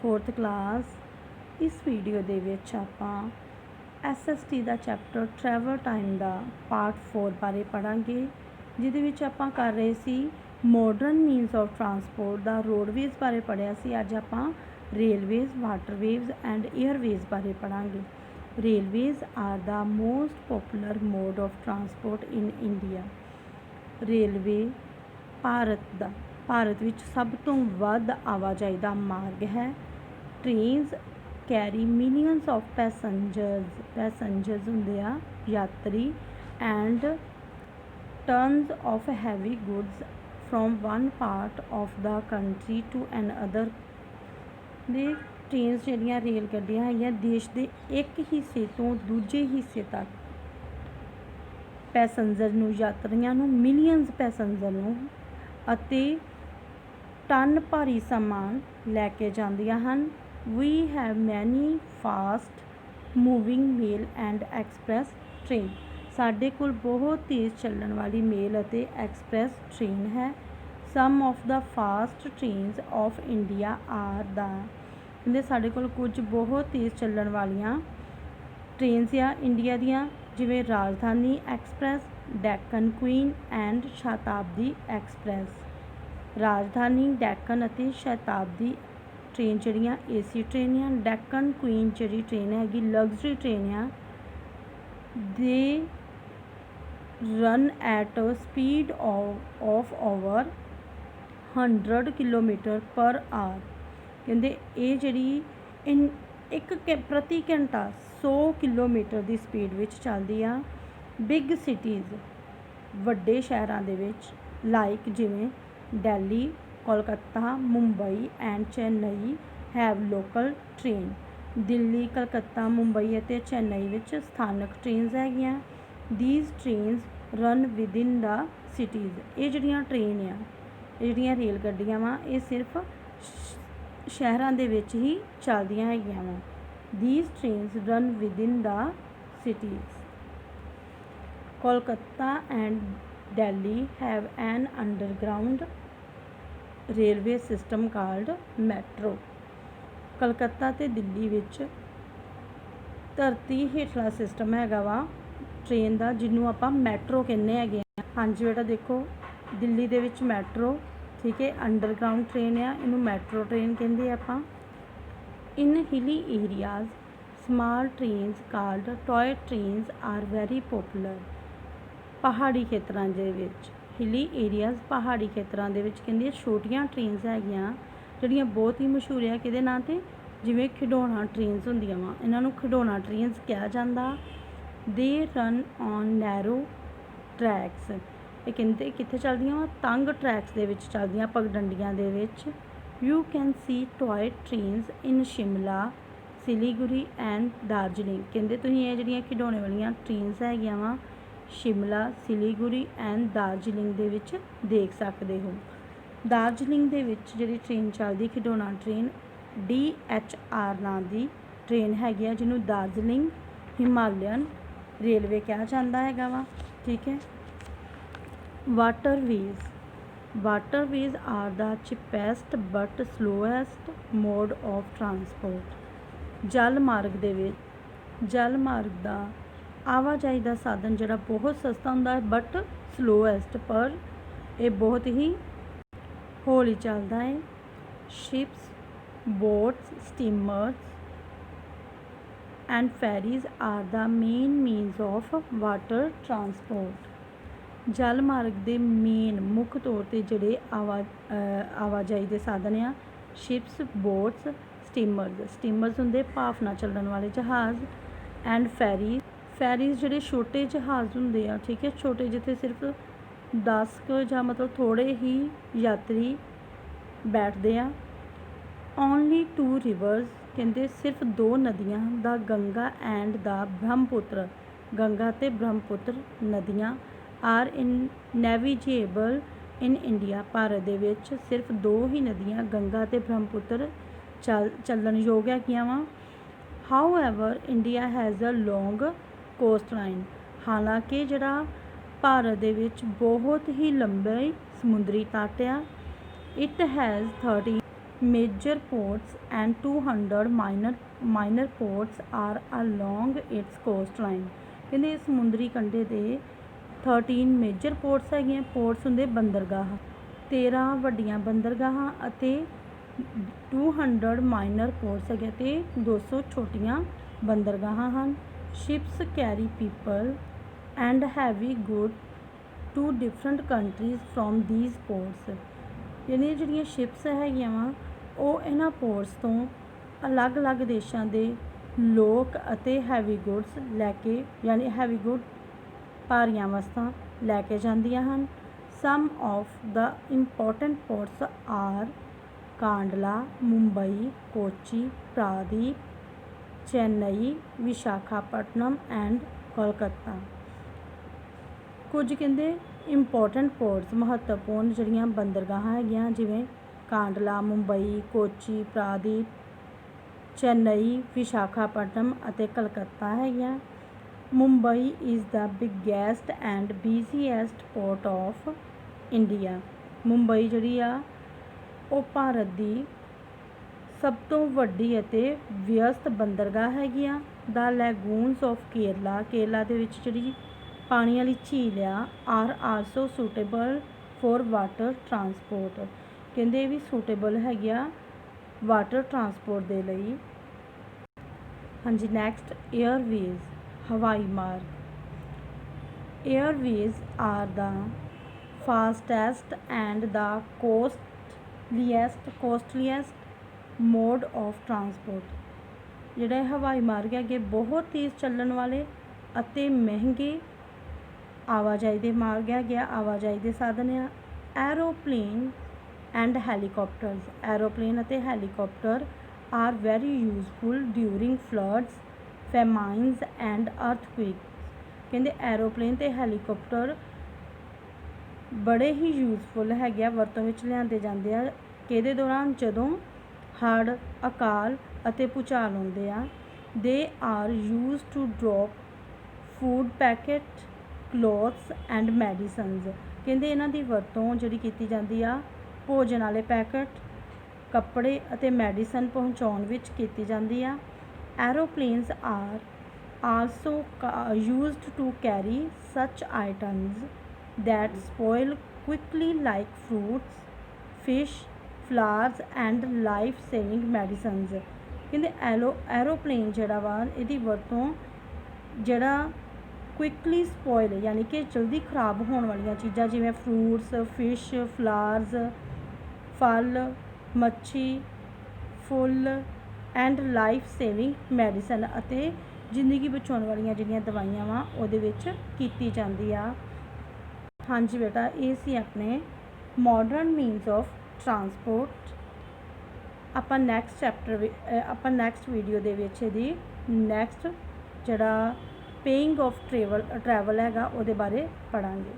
4th class. ਇਸ video ਦੇ ਵਿੱਚ ਆਪਾਂ SST ਦਾ ਚੈਪਟਰ ਟਰੈਵਲ ਟਾਈਮ ਦਾ ਪਾਰਟ 4 ਬਾਰੇ ਪੜ੍ਹਾਂਗੇ, ਜਿਹਦੇ ਵਿੱਚ ਆਪਾਂ ਕਰ ਰਹੇ ਸੀ ਮੋਡਰਨ ਮੀਨਸ ਆਫ ਟਰਾਂਸਪੋਰਟ ਦਾ। ਰੋਡਵੇਜ਼ ਬਾਰੇ ਪੜ੍ਹਿਆ ਸੀ। ਅੱਜ ਆਪਾਂ ਰੇਲਵੇਜ਼, ਵਾਟਰਵੇਜ਼ ਐਂਡ ਏਅਰਵੇਜ਼ ਬਾਰੇ ਪੜ੍ਹਾਂਗੇ। Railways are the most popular mode of transport in India. Railway ਭਾਰਤ ਵਿੱਚ ਸਭ ਤੋਂ ਵੱਧ ਆਵਾਜਾਈ ਦਾ ਮਾਰਗ ਹੈ। Trains carry millions of passengers ਹੁੰਦੇ ਆ, ਯਾਤਰੀ, and tons of heavy goods from one part of the country to another. ਦੇ ਟ੍ਰੇਨਸ ਜਿਹੜੀਆਂ ਰੇਲ ਗੱਡੀਆਂ ਹੈਗੀਆਂ ਦੇਸ਼ ਦੇ ਇੱਕ ਹਿੱਸੇ ਤੋਂ ਦੂਜੇ ਹਿੱਸੇ ਤੱਕ ਪੈਸੰਜਰ ਨੂੰ, ਯਾਤਰੀਆਂ ਨੂੰ, ਮਿਲੀਅਨਸ ਪੈਸੰਜਰ ਨੂੰ ਅਤੇ ਟਨ ਭਾਰੀ ਸਮਾਨ ਲੈ ਕੇ ਜਾਂਦੀਆਂ ਹਨ। We have many fast moving mail and express train. ਸਾਡੇ ਕੋਲ ਬਹੁਤ ਤੇਜ਼ ਚੱਲਣ ਵਾਲੀ ਮੇਲ ਅਤੇ ਐਕਸਪ੍ਰੈਸ ਟ੍ਰੇਨ ਹੈ। Some of the fast trains of India are the. ਕਹਿੰਦੇ ਸਾਡੇ ਕੋਲ ਕੁਝ ਬਹੁਤ ਤੇਜ਼ ਚੱਲਣ ਵਾਲੀਆਂ ਟ੍ਰੇਨਸ ਆ ਇੰਡੀਆ ਦੀਆਂ, ਜਿਵੇਂ Rajdhani express, Deccan queen and Shatabdi express. Rajdhani, Deccan ਅਤੇ ਸ਼ਤਾਬਦੀ ਟ੍ਰੇਨ ਜਿਹੜੀਆਂ AC ਟ੍ਰੇਨ ਆ। ਡੈਕਨ ਕੁਈਨ ਜਿਹੜੀ ਟ੍ਰੇਨ ਹੈਗੀ ਲਗਜ਼ਰੀ ਟ੍ਰੇਨ ਆ। They run at speed of over 100 kilometre per hour. ਕਹਿੰਦੇ ਇਹ ਜਿਹੜੀ ਪ੍ਰਤੀ ਘੰਟਾ 100 ਕਿਲੋਮੀਟਰ ਦੀ ਸਪੀਡ ਵਿੱਚ ਚੱਲਦੀ ਆ। ਬਿਗ ਸਿਟੀਜ਼, ਵੱਡੇ ਸ਼ਹਿਰਾਂ ਦੇ ਵਿੱਚ, ਲਾਈਕ ਜਿਵੇਂ Delhi, Kolkata, Mumbai and Chennai have local train. Delhi, Calcutta, Mumbai ਅਤੇ ਚੇਨਈ ਵਿੱਚ ਸਥਾਨਕ ਟ੍ਰੇਨਸ ਹੈਗੀਆਂ। These trains run within the cities. ਇਹ ਜਿਹੜੀਆਂ ਟ੍ਰੇਨ ਆ, ਇਹ ਜਿਹੜੀਆਂ ਰੇਲ ਗੱਡੀਆਂ ਵਾ, ਇਹ ਸਿਰਫ ਸ਼ਹਿਰਾਂ ਦੇ ਵਿੱਚ ਹੀ ਚੱਲਦੀਆਂ ਹੈਗੀਆਂ ਵਾ। These trains run within the cities. Kolkata and Delhi have an underground railway system called metro। Calcutta ਅਤੇ ਦਿੱਲੀ ਵਿੱਚ ਧਰਤੀ ਹੇਠਲਾ ਸਿਸਟਮ ਹੈਗਾ ਵਾ ਟ੍ਰੇਨ ਦਾ, ਜਿਹਨੂੰ ਆਪਾਂ ਮੈਟਰੋ ਕਹਿੰਦੇ ਹੈਗੇ ਆ। ਹਾਂਜੀ ਬੇਟਾ ਦੇਖੋ, ਦਿੱਲੀ ਦੇ ਵਿੱਚ ਮੈਟਰੋ, ਠੀਕ ਹੈ, ਅੰਡਰਗਰਾਊਂਡ ਟ੍ਰੇਨ ਆ, ਇਹਨੂੰ ਮੈਟਰੋ ਟ੍ਰੇਨ ਕਹਿੰਦੇ ਆਪਾਂ। In hilly areas small trains called toy trains are very popular. ਪਹਾੜੀ ਖੇਤਰਾਂ ਦੇ ਵਿੱਚ, ਹਿਲੀ ਏਰੀਆਜ਼ ਪਹਾੜੀ ਖੇਤਰਾਂ ਦੇ ਵਿੱਚ ਕਹਿੰਦੀ ਛੋਟੀਆਂ ਟ੍ਰੇਨਸ ਹੈਗੀਆਂ ਜਿਹੜੀਆਂ ਬਹੁਤ ਹੀ ਮਸ਼ਹੂਰ ਆ। ਕਿਹਦੇ ਨਾਂ 'ਤੇ? ਜਿਵੇਂ ਖਿਡੌਣਾ ਟ੍ਰੇਨਸ ਹੁੰਦੀਆਂ ਵਾ, ਇਹਨਾਂ ਨੂੰ ਖਿਡੌਣਾ ਟ੍ਰੇਨਸ ਕਿਹਾ ਜਾਂਦਾ। ਦੇ ਰਨ ਔਨ ਨੈਰੋ ਟਰੈਕਸ। ਇਹ ਕਹਿੰਦੇ ਕਿੱਥੇ ਚੱਲਦੀਆਂ ਵਾ? ਤੰਗ ਟਰੈਕਸ ਦੇ ਵਿੱਚ ਚੱਲਦੀਆਂ, ਪਗਡੰਡੀਆਂ ਦੇ ਵਿੱਚ। ਯੂ ਕੈਨ ਸੀ ਟੋਏ trains in Shimla, Siliguri and Darjeeling. ਕਹਿੰਦੇ ਤੁਸੀਂ ਇਹ ਜਿਹੜੀਆਂ ਖਿਡੌਣੇ ਵਾਲੀਆਂ ਟ੍ਰੇਨਸ ਹੈਗੀਆਂ ਵਾ ਸ਼ਿਮਲਾ, ਸਿਲੀਗੁੜੀ ਐਂਡ ਦਾਰਜਲਿੰਗ ਦੇ ਵਿੱਚ ਦੇਖ ਸਕਦੇ ਹੋ। ਦਾਰਜਲਿੰਗ ਦੇ ਵਿੱਚ ਜਿਹੜੀ ਟ੍ਰੇਨ ਚੱਲਦੀ ਖਿਡੌਣਾ ਟ੍ਰੇਨ DHR ਨਾਂ ਦੀ ਟ੍ਰੇਨ ਹੈਗੀ ਆ, ਜਿਹਨੂੰ ਦਾਰਜਲਿੰਗ ਹਿਮਾਲਯਨ ਰੇਲਵੇ ਕਿਹਾ ਜਾਂਦਾ ਹੈਗਾ ਵਾ, ਠੀਕ ਹੈ। Waterways are the cheapest but slowest mode of transport. ਜਲ ਮਾਰਗ ਦਾ ਆਵਾਜਾਈ ਦਾ ਸਾਧਨ ਜਿਹੜਾ ਬਹੁਤ ਸਸਤਾ ਹੁੰਦਾ ਹੈ, ਬਟ ਸਲੋਐਸਟ, ਪਰ ਇਹ ਬਹੁਤ ਹੀ ਹੌਲੀ ਚੱਲਦਾ ਹੈ। Ships, boats, steamers and ferries are the main means of water transport. ਜਲ ਮਾਰਗ ਦੇ ਮੁੱਖ ਤੌਰ 'ਤੇ ਜਿਹੜੇ ਆਵਾਜਾਈ ਦੇ ਸਾਧਨ ਆ, ਸ਼ਿਪਸ, ਬੋਟਸ, ਸਟੀਮਰਸ ਹੁੰਦੇ ਭਾਫ ਨਾਲ ਚੱਲਣ ਵਾਲੇ ਜਹਾਜ਼, ਐਂਡ ਫੈਰੀਜ਼ ਜਿਹੜੇ ਛੋਟੇ ਜਹਾਜ਼ ਹੁੰਦੇ ਆ, ਠੀਕ ਹੈ, ਛੋਟੇ, ਜਿੱਥੇ ਸਿਰਫ 10 ਕੁ ਜਾਂ ਮਤਲਬ ਥੋੜ੍ਹੇ ਹੀ ਯਾਤਰੀ ਬੈਠਦੇ ਆ। ਓਨਲੀ 2 ਰਿਵਰਸ, ਕਹਿੰਦੇ ਸਿਰਫ 2 ਨਦੀਆਂ ਦਾ ਗੰਗਾ ਐਂਡ ਦਾ ਬ੍ਰਹਮਪੁੱਤਰ, ਗੰਗਾ ਅਤੇ ਬ੍ਰਹਮਪੁੱਤਰ ਨਦੀਆਂ are in navigable in India. ਭਾਰਤ ਦੇ ਵਿੱਚ ਸਿਰਫ 2 ਹੀ ਨਦੀਆਂ, ਗੰਗਾ ਅਤੇ ਬ੍ਰਹਮਪੁੱਤਰ ਚੱਲਣਯੋਗ ਹੈਗੀਆਂ ਵਾ। However India has a long coast line. ਹਾਲਾਂਕਿ ਜਿਹੜਾ ਭਾਰਤ ਦੇ ਵਿੱਚ ਬਹੁਤ ਹੀ ਲੰਬੇ ਸਮੁੰਦਰੀ ਤੱਟ ਆ। It has 30 major ports and 200 minor ports are along its coastline। ਕਹਿੰਦੇ ਸਮੁੰਦਰੀ ਕੰਢੇ ਦੇ 13 ਮੇਜਰ ਪੋਰਟਸ ਹੈਗੀਆਂ, ਪੋਰਟਸ ਹੁੰਦੇ ਬੰਦਰਗਾਹ, 13 ਵੱਡੀਆਂ ਬੰਦਰਗਾਹਾਂ ਅਤੇ 200 ਮਾਈਨਰ ਪੋਰਟਸ ਹੈਗੇ ਅਤੇ 200 ਛੋਟੀਆਂ ਬੰਦਰਗਾਹਾਂ ਹਨ। Ships carry people and heavy good to different countries from these ports. ਜਿਹੜੀਆਂ ਸ਼ਿਪਸ ਹੈਗੀਆਂ ਵਾ ਉਹ ਇਹਨਾਂ ਪੋਰਟਸ ਤੋਂ ਅਲੱਗ-ਅਲੱਗ ਦੇਸ਼ਾਂ ਦੇ ਲੋਕ ਅਤੇ ਹੈਵੀ ਗੁੱਡਸ ਲੈ ਕੇ, ਯਾਨੀ ਹੈਵੀ ਗੁੱਡ ਭਾਰੀਆਂ ਵਸਤਾਂ ਲੈ ਕੇ ਜਾਂਦੀਆਂ ਹਨ। Some of the important ports are Kandla, Mumbai, Kochi, Paradip, Chennai, Visakhapatnam and Kolkata. ਕੁਝ ਕਹਿੰਦੇ ਇੰਪੋਰਟੈਂਟ ਪੋਰਟਸ ਮਹੱਤਵਪੂਰਨ ਜਿਹੜੀਆਂ ਬੰਦਰਗਾਹਾਂ ਹੈਗੀਆਂ ਜਿਵੇਂ ਕਾਂਡਲਾ, ਮੁੰਬਈ, ਕੋਚੀ, ਪ੍ਰਾਦੀਪ, ਚੇਨਈ, ਵਿਸ਼ਾਖਾਪਟਨਮ ਅਤੇ ਕਲਕੱਤਾ ਹੈਗੀਆਂ। Mumbai is the biggest and busiest port of India. Mumbai ਜਿਹੜੀ ਆ ਉਹ ਭਾਰਤ ਦੀ ਸਭ ਤੋਂ ਵੱਡੀ ਅਤੇ ਵਿਅਸਤ ਬੰਦਰਗਾਹ ਹੈਗੀ ਆ। The lagoons of Kerala, Kerala ਦੇ ਵਿੱਚ ਜਿਹੜੀ ਪਾਣੀ ਵਾਲੀ ਝੀਲ ਆ, are also suitable for water transport. ਕਹਿੰਦੇ ਇਹ ਵੀ ਸੂਟੇਬਲ ਹੈਗੀ ਆ ਵਾਟਰ ਟਰਾਂਸਪੋਰਟ ਦੇ ਲਈ। ਹਾਂਜੀ, ਨੈਕਸਟ ਏਅਰਵੇਜ਼, ਹਵਾਈ ਮਾਰਗ। Airways are the fastest and the costliest mode of transport. ਜਿਹੜੇ ਹਵਾਈ ਮਾਰਗ ਹੈਗੇ ਬਹੁਤ ਤੇਜ਼ ਚੱਲਣ ਵਾਲੇ ਅਤੇ ਮਹਿੰਗੇ ਆਵਾਜਾਈ ਦੇ ਮਾਰਗ ਹੈਗੇ ਆ, ਆਵਾਜਾਈ ਦੇ ਸਾਧਨ ਆ। ਐਰੋਪਲੇਨ ਐਂਡ ਹੈਲੀਕਾਪਟਰਸ, ਐਰੋਪਲੇਨ ਅਤੇ helicopter are very useful during floods, famines and earthquakes. ਕਹਿੰਦੇ ਐਰੋਪਲੇਨ ਅਤੇ ਹੈਲੀਕਾਪਟਰ ਬੜੇ ਹੀ ਯੂਜ਼ਫੁਲ ਹੈਗੇ ਆ, ਵਰਤੋਂ ਵਿੱਚ ਲਿਆਂਦੇ ਜਾਂਦੇ ਆ। ਕਿਹਦੇ ਦੌਰਾਨ? ਜਦੋਂ ਹੜ੍ਹ, ਅਕਾਲ ਅਤੇ ਭੂਚਾਲ ਆਉਂਦੇ ਆ। They are used to drop food packet, clothes and medicines. ਕਹਿੰਦੇ ਇਹਨਾਂ ਦੀ ਵਰਤੋਂ ਜਿਹੜੀ ਕੀਤੀ ਜਾਂਦੀ ਆ ਭੋਜਨ ਵਾਲੇ ਪੈਕਟ, ਕੱਪੜੇ ਅਤੇ ਮੈਡੀਸਨ ਪਹੁੰਚਾਉਣ ਵਿੱਚ ਕੀਤੀ ਜਾਂਦੀ ਆ। Aeroplanes are also used to carry such items that spoil quickly like fruits, fish, flowers and life saving medicines। ਕਹਿੰਦੇ ਐਰੋਪਲੇਨ ਜਿਹੜਾ ਵਾ ਇਹਦੀ ਵਰਤੋਂ ਜਿਹੜਾ ਕੁਇਕਲੀ ਸਪੋਇਲ ਯਾਨੀ ਕਿ ਜਲਦੀ ਖਰਾਬ ਹੋਣ ਵਾਲੀਆਂ ਚੀਜ਼ਾਂ ਜਿਵੇਂ ਫਰੂਟਸ, ਫਿਸ਼, ਫਲਾਵਰਸ, ਫਲ, ਮੱਛੀ, full and life saving medicine ਅਤੇ ਜ਼ਿੰਦਗੀ ਬਚਾਉਣ ਵਾਲੀਆਂ ਜਿਹੜੀਆਂ ਦਵਾਈਆਂ ਵਾ ਉਹਦੇ ਵਿੱਚ ਕੀਤੀ ਜਾਂਦੀ ਆ। ਹਾਂਜੀ ਬੇਟਾ, ਇਹ ਸੀ ਆਪਣੇ ਮਾਡਰਨ ਮੀਨਸ ਆਫ ਟਰਾਂਸਪੋਰਟ। ਆਪਾਂ ਨੈਕਸਟ ਵੀਡੀਓ ਦੇ ਵਿੱਚ ਇਹਦੀ ਨੈਕਸਟ ਜਿਹੜਾ ਪੇਇੰਗ ਆਫ ਟਰੈਵਲ ਹੈਗਾ ਉਹਦੇ ਬਾਰੇ ਪੜ੍ਹਾਂਗੇ।